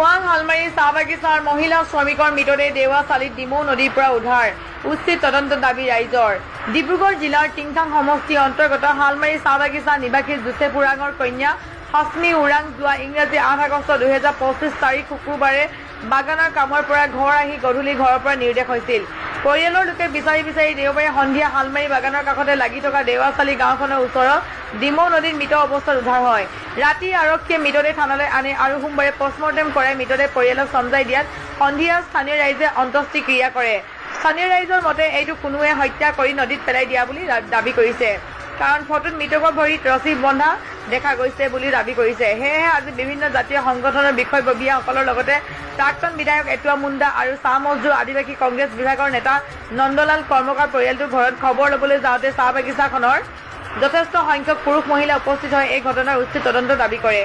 খোৱাং হালমাৰী চাহ বাগিচাৰ মহিলা শ্ৰমিকৰ মৃতদেহ দেৱাচালিত ডিমৌ নদীৰ পৰা উদ্ধাৰ উচিত তদন্ত দাবী ৰাইজৰ ডিব্ৰুগড় জিলাৰ টিংথাং সমষ্টি অন্তৰ্গত হালমাৰী চাহ বাগিচা নিবাসী জোচেফ ওৰাঙৰ কন্যা হাছমি ওৰাং যোৱা ইংৰাজী 8 আগষ্ট 2025 তাৰিখ শুক্ৰবাৰে বাগানৰ কামৰ পৰা ঘৰ আহি গধূলি ঘৰৰ পৰা নিৰ্দেশ হৈছিল। পৰিয়ালৰ লোকে বিচাৰি দেওবাৰে সন্ধিয়া হালমাৰী বাগানৰ কাষতে লাগি থকা দেৱাচালি গাঁওখনৰ ওচৰত ডিমৌ নদীত মৃত অৱস্থাত উদ্ধাৰ হয়। ৰাতি আৰক্ষীয়ে মৃতদেহ থানালৈ আনে আৰু সোমবাৰে পষ্টমৰ্টেম কৰাই মৃতদেহ পৰিয়ালক চমজাই দিয়াত সন্ধিয়া স্থানীয় ৰাইজে অন্ত্যেষ্টিক্ৰিয়া কৰে। স্থানীয় ৰাইজৰ মতে এইটো কোনোৱে হত্যা কৰি নদীত পেলাই দিয়া বুলি দাবী কৰিছে, কাৰণ ফটোত মৃতকৰ ভৰিত ৰছী বন্ধা দেখা গৈছে বুলি দাবী কৰিছে। সেয়েহে আজি বিভিন্ন জাতীয় সংগঠনৰ বিষয়ববীয়াসকলৰ লগতে প্ৰাক্তন বিধায়ক এটুৱা মুণ্ডা আৰু চাহ মজদুৰ আদিবাসী কংগ্ৰেছ বিভাগৰ নেতা নন্দলাল কৰ্মকাৰ পৰিয়ালটোৰ ঘৰত খবৰ ল'বলৈ যাওঁতে চাহ বাগিচাখনৰ যথেষ্ট সংখ্যক পুৰুষ মহিলা উপস্থিত হৈ এই ঘটনাৰ উচিত তদন্ত দাবী কৰে।